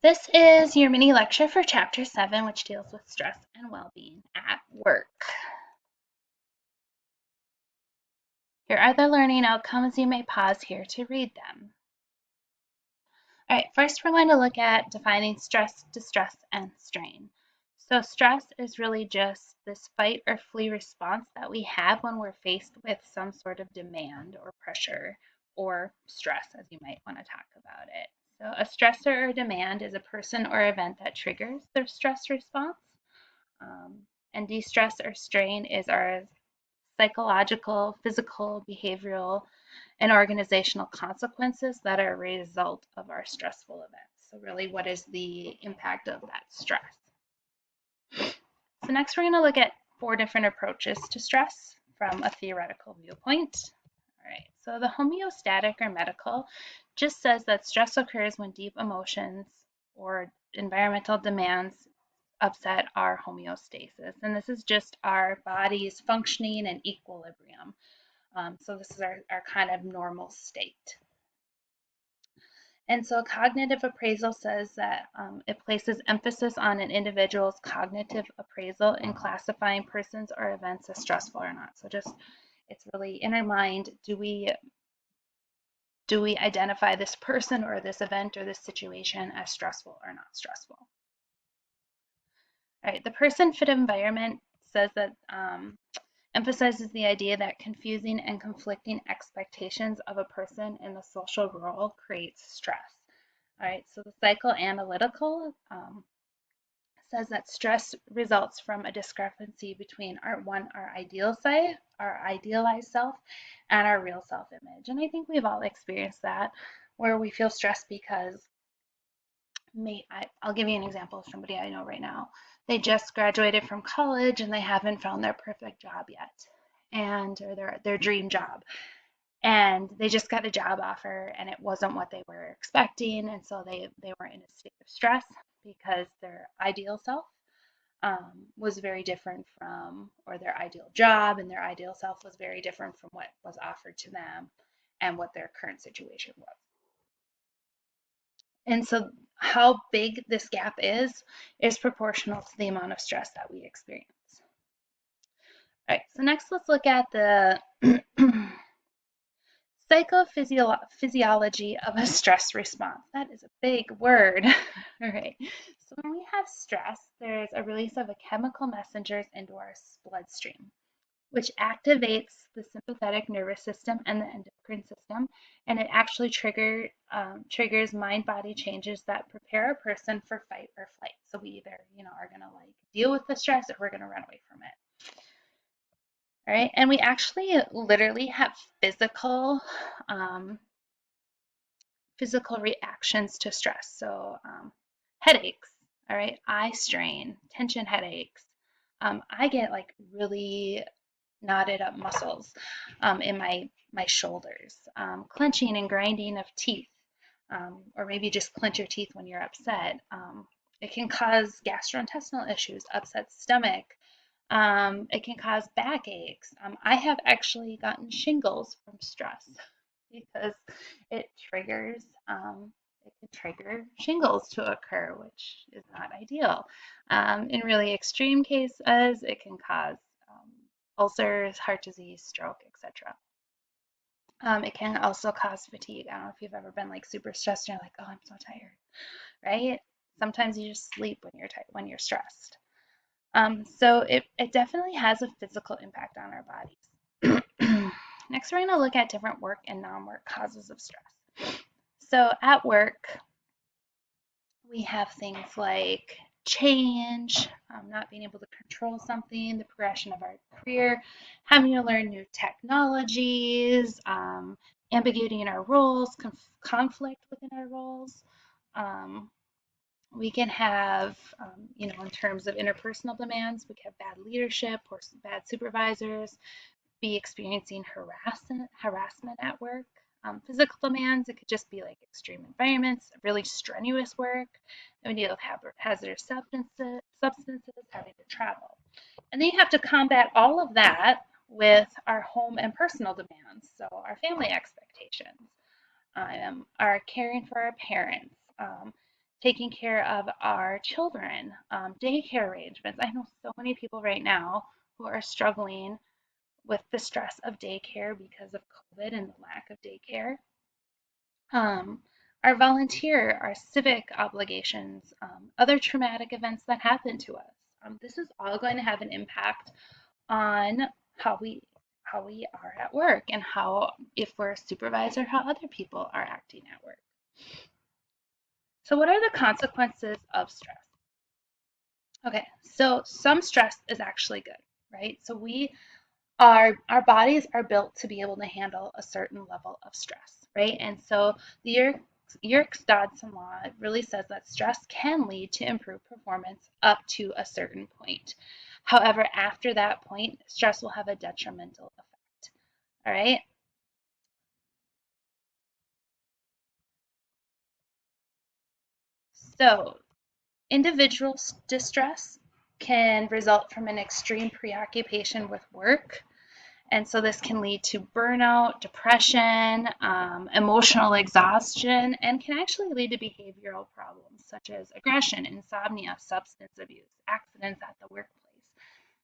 This is your mini lecture for Chapter 7, which deals with stress and well-being at work. Here are the learning outcomes. You may pause here to read them. All right, first we're going to look at defining stress, distress, and strain. So stress is really just this fight or flee response that we have when we're faced with some sort of demand or pressure or stress, as you might want to talk about it. So a stressor or demand is a person or event that triggers the stress response. And de-stress or strain is our psychological, physical, behavioral, and organizational consequences that are a result of our stressful events. So really, what is the impact of that stress? So next we're going to look at 4 different approaches to stress from a theoretical viewpoint. All right, so the homeostatic or medical just says that stress occurs when deep emotions or environmental demands upset our homeostasis. And this is just our body's functioning and equilibrium. So this is our kind of normal state. And so cognitive appraisal says that it places emphasis on an individual's cognitive appraisal in classifying persons or events as stressful or not. So just it's really in our mind, do we identify this person or this event or this situation as stressful or not stressful? All right, the person fit environment says that emphasizes the idea that confusing and conflicting expectations of a person in the social role creates stress. All right, so the psychoanalytical says that stress results from a discrepancy between our idealized self, and our real self-image. And I think we've all experienced that, where we feel stressed because I'll give you an example of somebody I know right now. They just graduated from college and they haven't found their perfect job yet, or their dream job. And they just got a job offer and it wasn't what they were expecting, and so they were in a state of stress because their ideal self was very different from, or their ideal job and their ideal self was very different from what was offered to them and what their current situation was. And so how big this gap is proportional to the amount of stress that we experience. All right, so next let's look at the psychophysiology of a stress response. That is a big word. All right, so when we have stress, there's a release of chemical messengers into our bloodstream, which activates the sympathetic nervous system and the endocrine system, and it actually triggers mind-body changes that prepare a person for fight or flight. So we either, are going to like deal with the stress or we're going to run away from it. All right, and we actually literally have physical reactions to stress. So headaches, all right, eye strain, tension headaches. I get like really knotted up muscles in my shoulders, clenching and grinding of teeth, or maybe just clench your teeth when you're upset. It can cause gastrointestinal issues, upset stomach. It can cause backaches. I have actually gotten shingles from stress because it triggers it can trigger shingles to occur, which is not ideal. In really extreme cases, it can cause ulcers, heart disease, stroke, etc. It can also cause fatigue. I don't know if you've ever been like super stressed and you're like, oh, I'm so tired, right? Sometimes you just sleep when you're stressed. So it definitely has a physical impact on our bodies. Next, we're going to look at different work and non-work causes of stress. So at work, we have things like change, not being able to control something, the progression of our career, having to learn new technologies, ambiguity in our roles, conflict within our roles. We can have, in terms of interpersonal demands, we can have bad leadership or bad supervisors, be experiencing harassment at work. Physical demands, it could just be like extreme environments, really strenuous work. Then we deal with hazardous substances, having to travel. And then you have to combat all of that with our home and personal demands. So our family expectations, our caring for our parents, taking care of our children, daycare arrangements. I know so many people right now who are struggling with the stress of daycare because of COVID and the lack of daycare. Um, our volunteer, our civic obligations, other traumatic events that happen to us. This is all going to have an impact on how we are at work and how, if we're a supervisor, how other people are acting at work. So what are the consequences of stress? Okay, so some stress is actually good, right? So our bodies are built to be able to handle a certain level of stress, right? And so the Yerkes-Dodson law really says that stress can lead to improved performance up to a certain point. However, after that point, stress will have a detrimental effect. All right. So individual distress can result from an extreme preoccupation with work. And so this can lead to burnout, depression, emotional exhaustion, and can actually lead to behavioral problems such as aggression, insomnia, substance abuse, accidents at the workplace.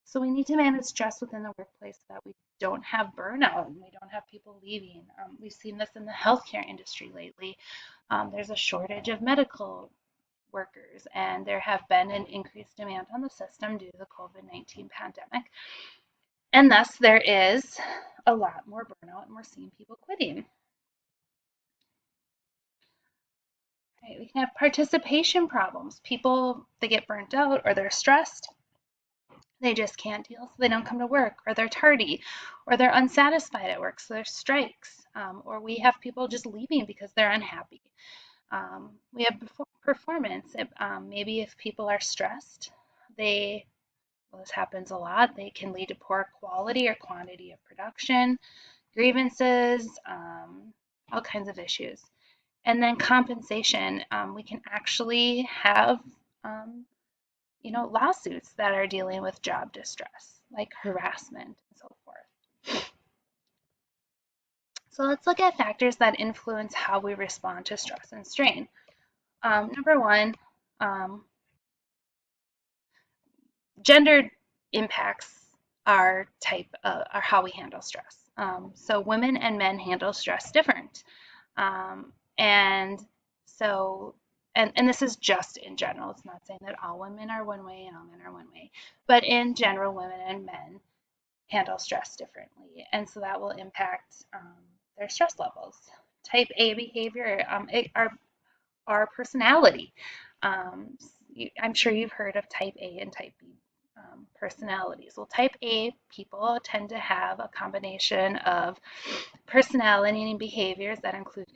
So we need to manage stress within the workplace so that we don't have burnout and we don't have people leaving. We've seen this in the healthcare industry lately. There's a shortage of medical workers, and there have been an increased demand on the system due to the COVID-19 pandemic. And thus, there is a lot more burnout, and we're seeing people quitting. Right? We can have participation problems. People, they get burnt out or they're stressed. They just can't deal, so they don't come to work, or they're tardy, or they're unsatisfied at work, so there's strikes. Or we have people just leaving because they're unhappy. We have performance. Maybe if people are stressed, well, this happens a lot, they can lead to poor quality or quantity of production, grievances, all kinds of issues. And then compensation, we can actually have, um, lawsuits that are dealing with job distress, like harassment and so forth. So let's look at factors that influence how we respond to stress and strain. Number one, um, gender impacts our how we handle stress. So women and men handle stress different. And so, and this is just in general, it's not saying that all women are one way and all men are one way, but in general, women and men handle stress differently. And so that will impact their stress levels. Type A behavior, our personality. Um, I'm sure you've heard of type A and type B personalities. Well, type A people tend to have a combination of personality and behaviors that include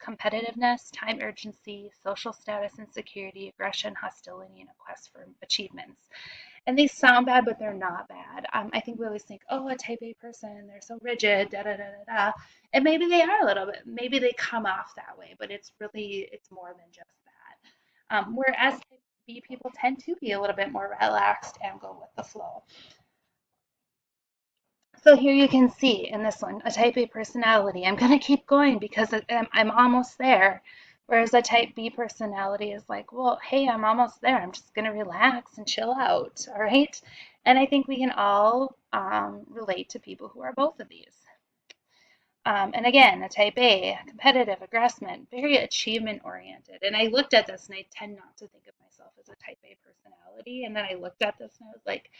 competitiveness, time urgency, social status insecurity, aggression, hostility, and a quest for achievements. And they sound bad, but they're not bad. I think we always think, oh, a type A person, they're so rigid, da da da da da. And maybe they are a little bit. Maybe they come off that way, but it's more than just that. Whereas type B people tend to be a little bit more relaxed and go with the flow. So here you can see in this one, a type A personality. I'm going to keep going because I'm almost there. Whereas a type B personality is like, well, hey, I'm almost there. I'm just going to relax and chill out. All right. And I think we can all relate to people who are both of these. And again, a type A, competitive, aggressive, very achievement oriented. And I looked at this and I tend not to think of myself as a type A personality. And then I looked at this and I was like,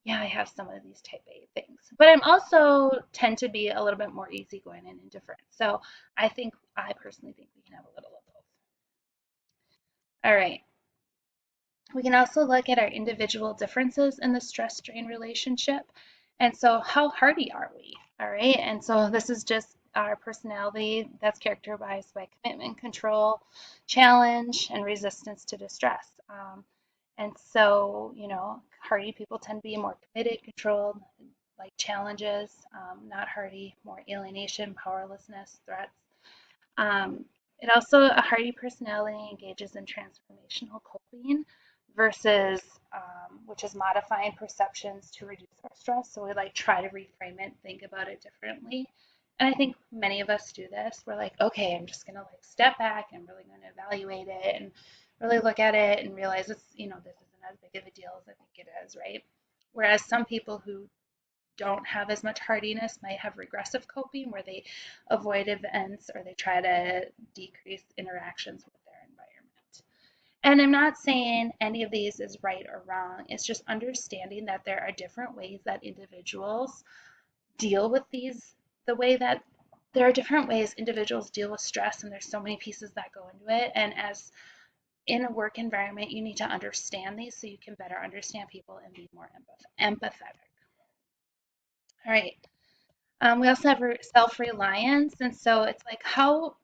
yeah, I have some of these type A things. But I'm also tend to be a little bit more easygoing and indifferent. So I personally think we can have a little of both. All right. We can also look at our individual differences in the stress strain relationship. And so how hardy are we? All right. And so this is just our personality that's characterized by commitment, control, challenge, and resistance to distress. And so, hardy people tend to be more committed, controlled, like challenges, not hardy, more alienation, powerlessness, threats. Um, it also, a hardy personality engages in transformational coping versus, which is modifying perceptions to reduce our stress. So we like try to reframe it, think about it differently. And I think many of us do this. We're like, okay, I'm just gonna like step back and I'm really gonna evaluate it and really look at it and realize it's, this isn't as big of a deal as I think it is, right? Whereas some people who don't have as much hardiness might have regressive coping where they avoid events or they try to decrease interactions with their environment. And I'm not saying any of these is right or wrong. It's just understanding that there are different ways that individuals deal with these, the way that there are different ways individuals deal with stress, and there's so many pieces that go into it. And as in a work environment, you need to understand these so you can better understand people and be more empathetic. All right. We also have self-reliance, and so it's like how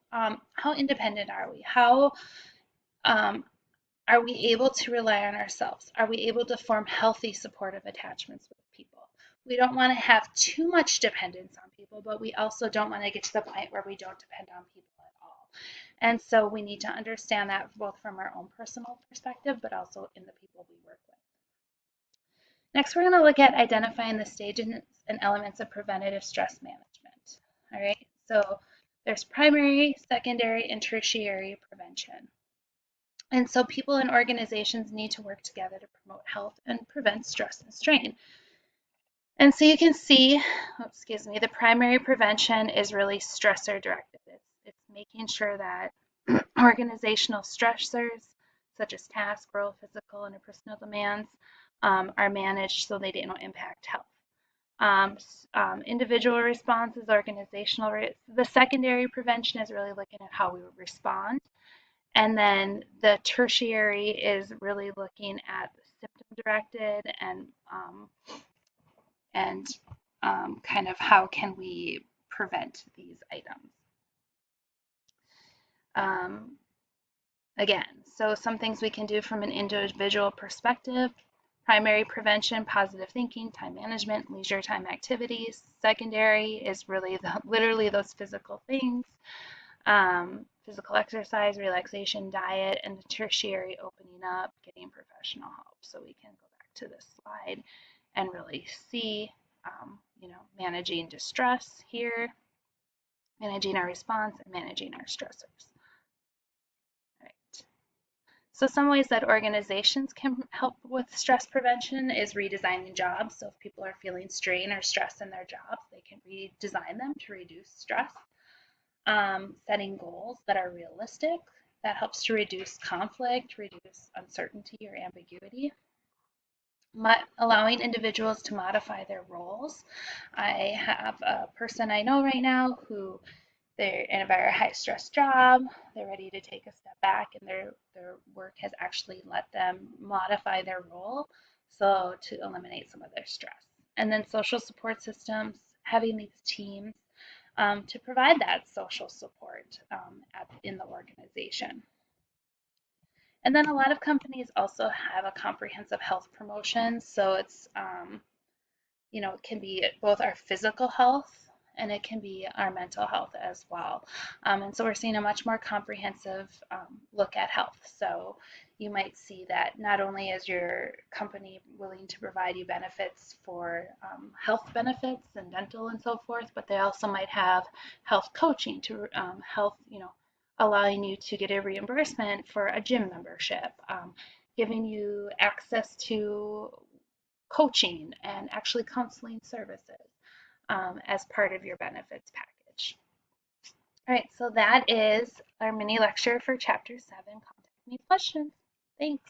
independent are we? How um, are we able to rely on ourselves? Are we able to form healthy, supportive attachments with people? We don't want to have too much dependence on people, but we also don't want to get to the point where we don't depend on people at all. And so we need to understand that both from our own personal perspective, but also in the people we work with. Next, we're going to look at identifying the stages and elements of preventative stress management. All right, so there's primary, secondary, and tertiary prevention. And so people and organizations need to work together to promote health and prevent stress and strain. And so you can see, the primary prevention is really stressor directed. It's making sure that organizational stressors, such as task, role, physical, and personal demands, are managed so they don't impact health. Individual responses, organizational. The secondary prevention is really looking at how we respond. And then the tertiary is really looking at symptom directed and kind of how can we prevent these items. Um, Again, so some things we can do from an individual perspective: primary prevention, positive thinking, time management, leisure time activities. Secondary is really literally those physical things, physical exercise, relaxation, diet, and the tertiary, opening up, getting professional help. So we can go back to this slide and really see, managing distress here, managing our response, and managing our stressors. Right. So some ways that organizations can help with stress prevention is redesigning jobs. So if people are feeling strain or stress in their jobs, they can redesign them to reduce stress. Setting goals that are realistic. That helps to reduce conflict, reduce uncertainty or ambiguity. Allowing individuals to modify their roles. I have a person I know right now who they're in a very high stress job, they're ready to take a step back, and their work has actually let them modify their role so to eliminate some of their stress. And then social support systems, having these teams to provide that social support in the organization. And then a lot of companies also have a comprehensive health promotion. So it's, it can be both our physical health and it can be our mental health as well. And so we're seeing a much more comprehensive look at health. So you might see that not only is your company willing to provide you benefits for health benefits and dental and so forth, but they also might have health coaching to health, allowing you to get a reimbursement for a gym membership, giving you access to coaching and actually counseling services as part of your benefits package. All right, so that is our mini lecture for Chapter 7. Contact me questions. Thanks.